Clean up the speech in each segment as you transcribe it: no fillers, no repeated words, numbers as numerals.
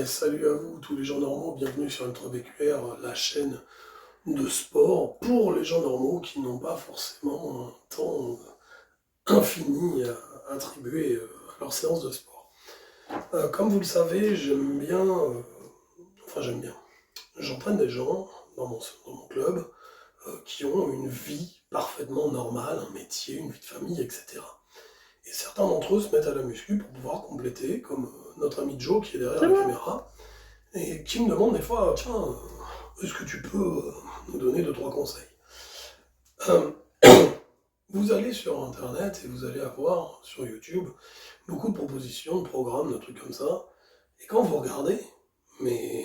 Salut à vous, tous les gens normaux, bienvenue sur M3VQR, la chaîne de sport pour les gens normaux qui n'ont pas forcément un temps infini à attribuer à leur séance de sport. Comme vous le savez, j'aime bien, j'entraîne des gens dans mon club qui ont une vie parfaitement normale, un métier, une vie de famille, etc. Et certains d'entre eux se mettent à la muscu pour pouvoir compléter, comme notre ami Joe qui est derrière la caméra, et qui me demande des fois, tiens, est-ce que tu peux nous donner deux, trois conseils? Euh, Vous allez sur internet et vous allez avoir sur YouTube beaucoup de propositions, de programmes, de trucs comme ça. Et quand vous regardez, mais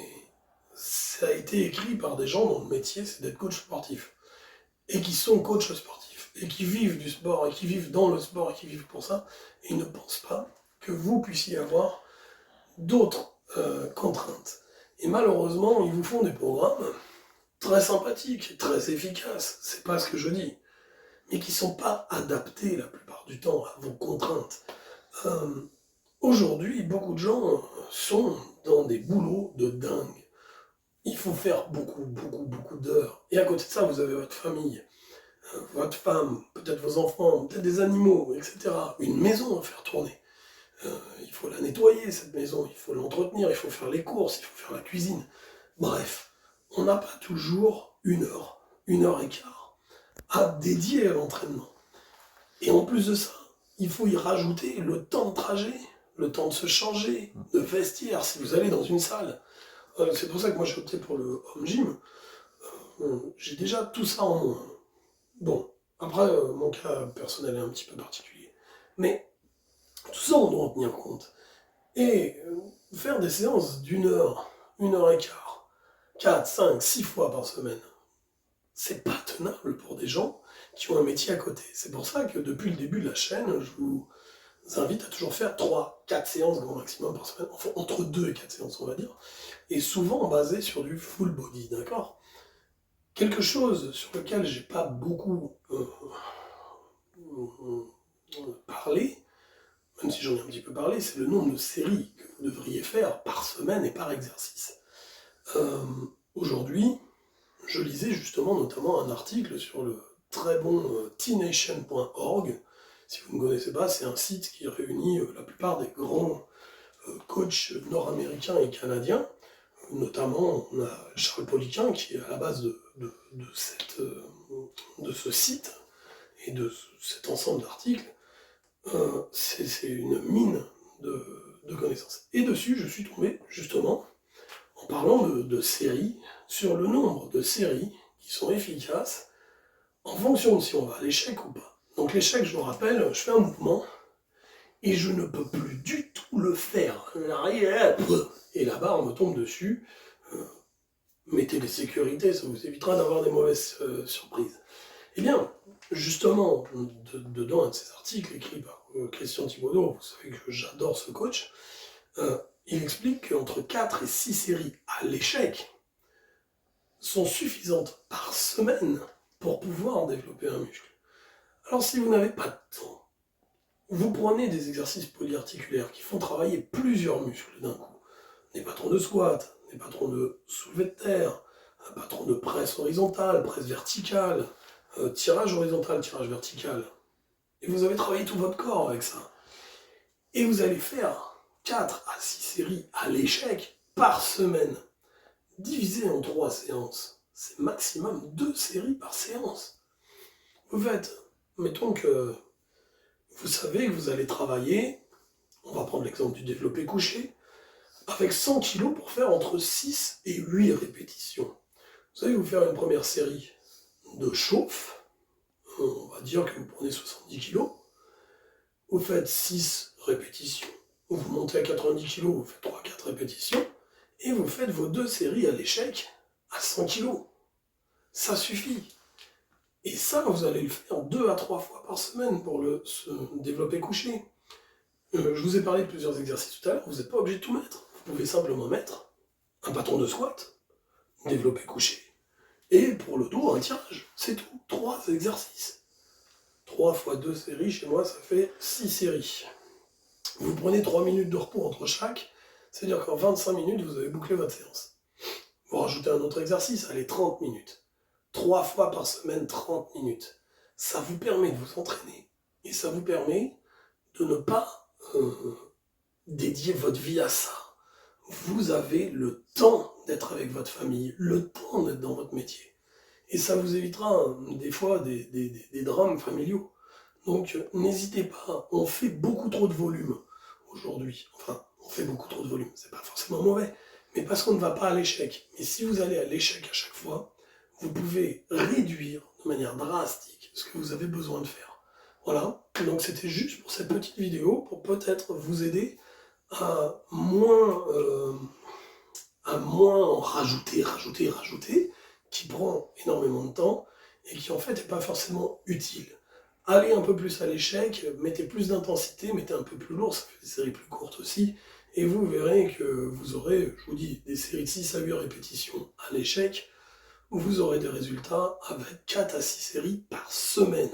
ça a été écrit par des gens dont le métier c'est d'être coach sportif. Et qui sont coachs sportifs. Et qui vivent du sport, et qui vivent dans le sport, et qui vivent pour ça. Et ils ne pensent pas que vous puissiez avoir d'autres contraintes. Et malheureusement, ils vous font des programmes très sympathiques, très efficaces, c'est pas ce que je dis, mais qui sont pas adaptés la plupart du temps à vos contraintes. Euh, Aujourd'hui, beaucoup de gens sont dans des boulots de dingue. Il faut faire beaucoup d'heures. Et à côté de ça, vous avez votre famille, votre femme, peut-être vos enfants, peut-être des animaux, etc. Une maison à faire tourner. Il faut la nettoyer, cette maison, il faut l'entretenir, il faut faire les courses, il faut faire la cuisine. Bref, on n'a pas toujours une heure et quart à dédier à l'entraînement. Et en plus de ça, il faut y rajouter le temps de trajet, le temps de se changer, de vestiaire, si vous allez dans une salle. C'est pour ça que moi j'ai opté pour le home gym. J'ai déjà tout ça en moins. Bon, après, mon cas personnel est un petit peu particulier. Mais tout ça, on doit en tenir compte. Et faire des séances une heure et quart, 4, 5, 6 fois par semaine, c'est pas tenable pour des gens qui ont un métier à côté. C'est pour ça que depuis le début de la chaîne, je vous invite à toujours faire 3, 4 séances grand maximum par semaine, enfin entre 2 et 4 séances on va dire, et souvent basé sur du full body, d'accord? Quelque chose sur lequel j'ai pas beaucoup parlé, même si j'en ai un petit peu parlé, c'est le nombre de séries que vous devriez faire par semaine et par exercice. Euh, Aujourd'hui, je lisais justement notamment un article sur le très bon tnation.org. Si vous ne connaissez pas, c'est un site qui réunit la plupart des grands coachs nord-américains et canadiens. Notamment, on a Charles Poliquin qui est à la base de ce site et de cet ensemble d'articles. C'est une mine de connaissances. Et dessus, je suis tombé justement en parlant de séries, sur le nombre de séries qui sont efficaces en fonction de si on va à l'échec ou pas. Donc l'échec, je vous rappelle, je fais un mouvement et je ne peux plus du tout le faire. Et la barre me tombe dessus. Euh, Mettez des sécurités, ça vous évitera d'avoir des mauvaises surprises. Eh bien, justement, dedans un de ces articles écrits par Christian Thibaudeau, vous savez que j'adore ce coach, il explique qu'entre 4 et 6 séries à l'échec sont suffisantes par semaine pour pouvoir développer un muscle. Alors si vous n'avez pas de temps, vous prenez des exercices polyarticulaires qui font travailler plusieurs muscles d'un coup. Des patrons de squat, des patrons de soulevé de terre, un patron de presse horizontale, presse verticale, tirage horizontal, tirage vertical. Et vous avez travaillé tout votre corps avec ça. Et vous allez faire 4 à 6 séries à l'échec par semaine, divisé en 3 séances. C'est maximum 2 séries par séance. Vous faites, mettons que vous savez que vous allez travailler, on va prendre l'exemple du développé couché, avec 100 kg pour faire entre 6 et 8 répétitions. Vous allez vous faire une première série de chauffe, on va dire que vous prenez 70 kg, vous faites 6 répétitions, vous montez à 90 kg, vous faites 3-4 répétitions, et vous faites vos 2 séries à l'échec à 100 kg. Ça suffit. Et ça, vous allez le faire 2 à 3 fois par semaine pour se développer couché. Je vous ai parlé de plusieurs exercices tout à l'heure, vous n'êtes pas obligé de tout mettre. Vous pouvez simplement mettre un patron de squat, développé couché, et pour le dos, un tirage. C'est tout. 3 exercices. 3 fois 2 séries, chez moi, ça fait 6 séries. Vous prenez 3 minutes de repos entre chaque, C'est-à-dire qu'en 25 minutes, vous avez bouclé votre séance. Vous rajoutez un autre exercice, allez, 30 minutes. 3 fois par semaine, 30 minutes. Ça vous permet de vous entraîner et ça vous permet de ne pas dédier votre vie à ça. Vous avez le temps d'être avec votre famille, le temps d'être dans votre métier. Et ça vous évitera des fois des drames familiaux. Donc n'hésitez pas, on fait beaucoup trop de volume aujourd'hui. Enfin, on fait beaucoup trop de volume, c'est pas forcément mauvais, mais parce qu'on ne va pas à l'échec. Mais si vous allez à l'échec à chaque fois, vous pouvez réduire de manière drastique ce que vous avez besoin de faire. Voilà, donc c'était juste pour cette petite vidéo, pour peut-être vous aider à moins en rajouter, qui prend énormément de temps et qui en fait n'est pas forcément utile. Allez un peu plus à l'échec, mettez plus d'intensité, mettez un peu plus lourd, ça fait des séries plus courtes aussi, et vous verrez que vous aurez, je vous dis, des séries de 6 à 8 répétitions à l'échec, où vous aurez des résultats avec 4 à 6 séries par semaine,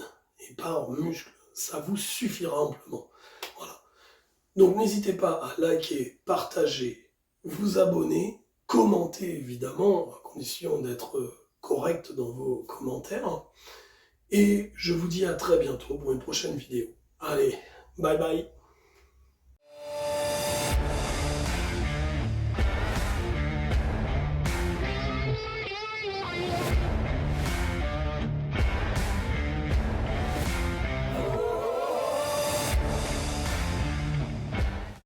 et par muscle. Ça vous suffira amplement. Voilà. Donc n'hésitez pas à liker, partager, vous abonner, commenter évidemment, à condition d'être correct dans vos commentaires. Et je vous dis à très bientôt pour une prochaine vidéo. Allez, bye bye.